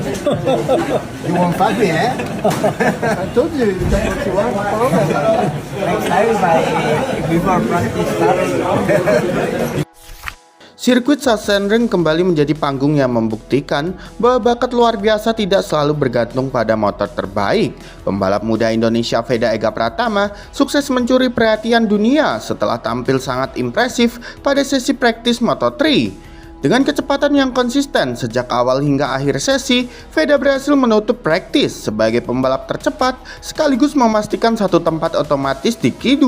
You won't fight me, eh? I told you that's what you want. No problem. Next time before practice starting. Sirkuit Sachsenring kembali menjadi panggung yang membuktikan bahwa bakat luar biasa tidak selalu bergantung pada motor terbaik. Pembalap muda Indonesia Veda Ega Pratama sukses mencuri perhatian dunia setelah tampil sangat impresif pada sesi praktis Moto3. Dengan kecepatan yang konsisten sejak awal hingga akhir sesi, Veda berhasil menutup praktis sebagai pembalap tercepat sekaligus memastikan satu tempat otomatis di Q2.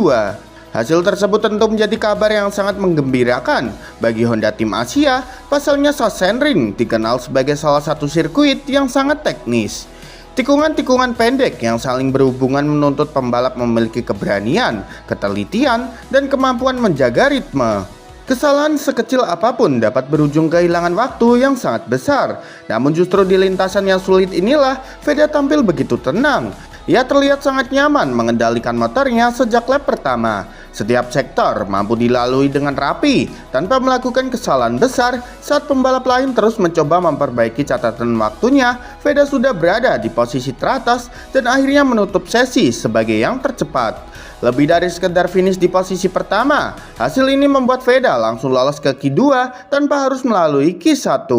Hasil tersebut tentu menjadi kabar yang sangat menggembirakan bagi Honda Tim Asia. Pasalnya Sachsenring dikenal sebagai salah satu sirkuit yang sangat teknis. Tikungan-tikungan pendek yang saling berhubungan menuntut pembalap memiliki keberanian, ketelitian, dan kemampuan menjaga ritme. Kesalahan sekecil apapun dapat berujung kehilangan waktu yang sangat besar. Namun justru di lintasan yang sulit inilah Veda tampil begitu tenang. Ia terlihat sangat nyaman mengendalikan motornya sejak lap pertama. Setiap sektor mampu dilalui dengan rapi tanpa melakukan kesalahan besar. Saat pembalap lain terus mencoba memperbaiki catatan waktunya, Veda sudah berada di posisi teratas dan akhirnya menutup sesi sebagai yang tercepat. Lebih dari sekedar finish di posisi pertama, hasil ini membuat Veda langsung lolos ke Q2 tanpa harus melalui Q1.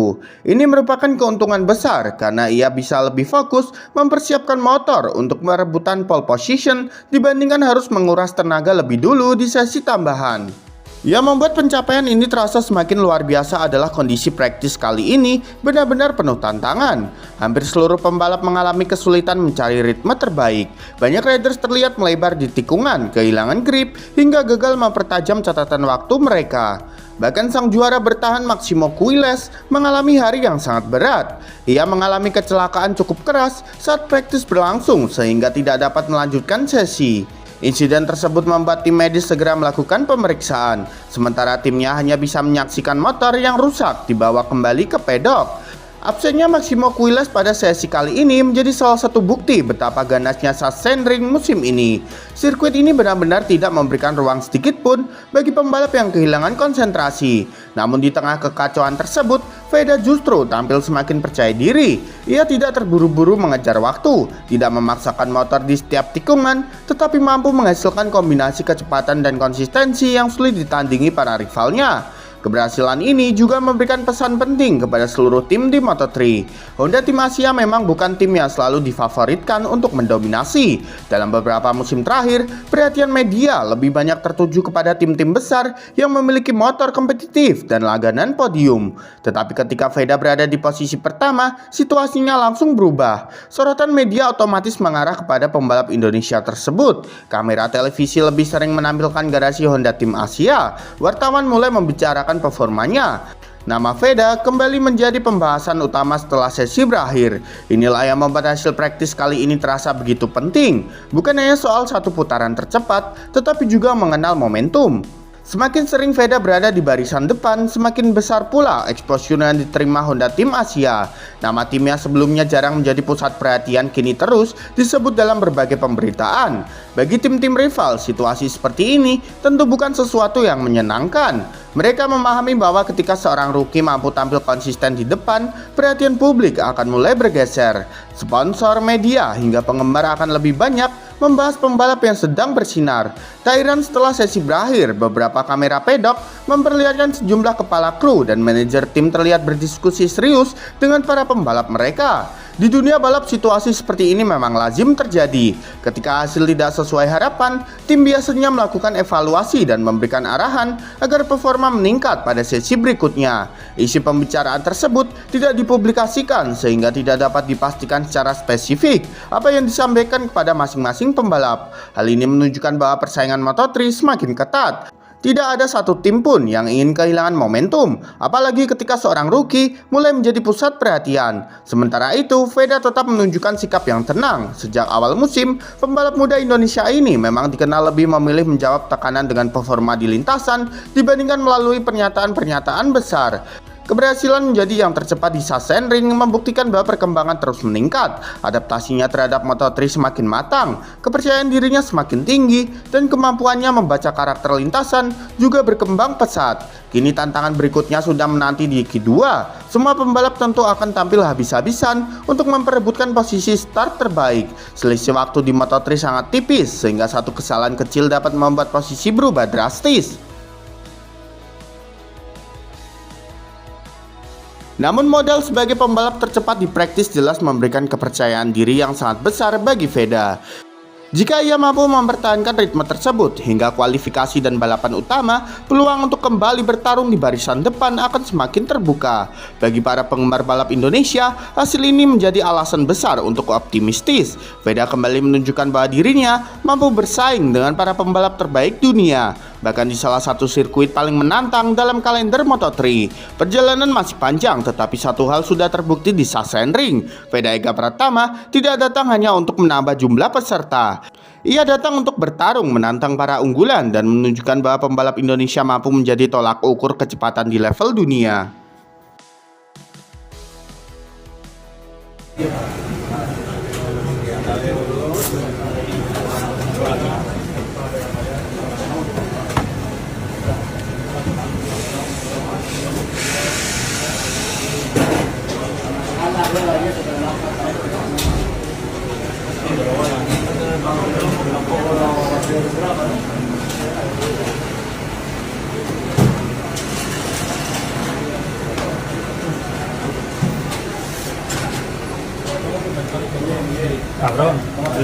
Ini merupakan keuntungan besar karena ia bisa lebih fokus mempersiapkan motor untuk merebutan pole position dibandingkan harus menguras tenaga lebih dulu di sesi tambahan. Yang membuat pencapaian ini terasa semakin luar biasa adalah kondisi praktis kali ini benar-benar penuh tantangan. Hampir seluruh pembalap mengalami kesulitan mencari ritme terbaik. Banyak riders terlihat melebar di tikungan, kehilangan grip, hingga gagal mempertajam catatan waktu mereka. Bahkan sang juara bertahan Maximo Quiles mengalami hari yang sangat berat. Ia mengalami kecelakaan cukup keras saat praktis berlangsung sehingga tidak dapat melanjutkan sesi. Insiden tersebut membuat tim medis segera melakukan pemeriksaan, sementara timnya hanya bisa menyaksikan motor yang rusak dibawa kembali ke pedok. Absennya Maximo Quiles pada sesi kali ini menjadi salah satu bukti betapa ganasnya Sachsenring musim ini. Sirkuit ini benar-benar tidak memberikan ruang sedikit pun bagi pembalap yang kehilangan konsentrasi. Namun di tengah kekacauan tersebut, Veda justru tampil semakin percaya diri. Ia tidak terburu-buru mengejar waktu, tidak memaksakan motor di setiap tikungan, tetapi mampu menghasilkan kombinasi kecepatan dan konsistensi yang sulit ditandingi para rivalnya. Keberhasilan ini juga memberikan pesan penting kepada seluruh tim di Moto3. Honda Tim Asia memang bukan tim yang selalu difavoritkan untuk mendominasi. Dalam beberapa musim terakhir, perhatian media lebih banyak tertuju kepada tim-tim besar yang memiliki motor kompetitif dan langganan podium. Tetapi ketika Veda berada di posisi pertama, situasinya langsung berubah. Sorotan media otomatis mengarah kepada pembalap Indonesia tersebut. Kamera televisi lebih sering menampilkan garasi Honda Tim Asia. Wartawan mulai membicarakan performanya. Nama Veda kembali menjadi pembahasan utama setelah sesi berakhir. Inilah yang membuat hasil praktis kali ini terasa begitu penting. Bukan hanya soal satu putaran tercepat, tetapi juga mengenal momentum. Semakin sering Veda berada di barisan depan, semakin besar pula exposure yang diterima Honda Tim Asia. Nama timnya sebelumnya jarang menjadi pusat perhatian kini terus disebut dalam berbagai pemberitaan. Bagi tim-tim rival, situasi seperti ini tentu bukan sesuatu yang menyenangkan. Mereka memahami bahwa ketika seorang rookie mampu tampil konsisten di depan, perhatian publik akan mulai bergeser. Sponsor, media, hingga penggemar akan lebih banyak membahas pembalap yang sedang bersinar. Tak heran setelah sesi berakhir, beberapa kamera pedok memperlihatkan sejumlah kepala kru dan manajer tim terlihat berdiskusi serius dengan para pembalap mereka. Di dunia balap, situasi seperti ini memang lazim terjadi. Ketika hasil tidak sesuai harapan, tim biasanya melakukan evaluasi dan memberikan arahan agar performa meningkat pada sesi berikutnya. Isi pembicaraan tersebut tidak dipublikasikan sehingga tidak dapat dipastikan secara spesifik apa yang disampaikan kepada masing-masing pembalap. Hal ini menunjukkan bahwa persaingan Moto3 semakin ketat. Tidak ada satu tim pun yang ingin kehilangan momentum, apalagi ketika seorang rookie mulai menjadi pusat perhatian. Sementara itu, Veda tetap menunjukkan sikap yang tenang. Sejak awal musim, pembalap muda Indonesia ini memang dikenal lebih memilih menjawab tekanan dengan performa di lintasan dibandingkan melalui pernyataan-pernyataan besar. Keberhasilan menjadi yang tercepat di Sachsenring membuktikan bahwa perkembangan terus meningkat, adaptasinya terhadap Moto3 semakin matang, kepercayaan dirinya semakin tinggi, dan kemampuannya membaca karakter lintasan juga berkembang pesat. Kini tantangan berikutnya sudah menanti di Q2. Semua pembalap tentu akan tampil habis-habisan untuk memperebutkan posisi start terbaik. Selisih waktu di Moto3 sangat tipis, sehingga satu kesalahan kecil dapat membuat posisi berubah drastis. Namun modal sebagai pembalap tercepat di praktis jelas memberikan kepercayaan diri yang sangat besar bagi Veda. Jika ia mampu mempertahankan ritme tersebut hingga kualifikasi dan balapan utama, peluang untuk kembali bertarung di barisan depan akan semakin terbuka. Bagi para penggemar balap Indonesia, hasil ini menjadi alasan besar untuk optimistis. Veda kembali menunjukkan bahwa dirinya mampu bersaing dengan para pembalap terbaik dunia, bahkan di salah satu sirkuit paling menantang dalam kalender Moto3. Perjalanan masih panjang, tetapi satu hal sudah terbukti di Sachsenring. Veda Ega Pratama tidak datang hanya untuk menambah jumlah peserta. Ia datang untuk bertarung menantang para unggulan dan menunjukkan bahwa pembalap Indonesia mampu menjadi tolak ukur kecepatan di level dunia.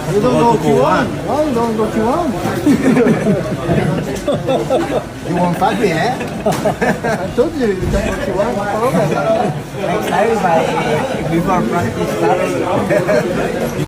You don't know Q1. Why you don't know Q1? You want Fabio, eh? I told you don't know Q1. No problem. Next time before practice starting.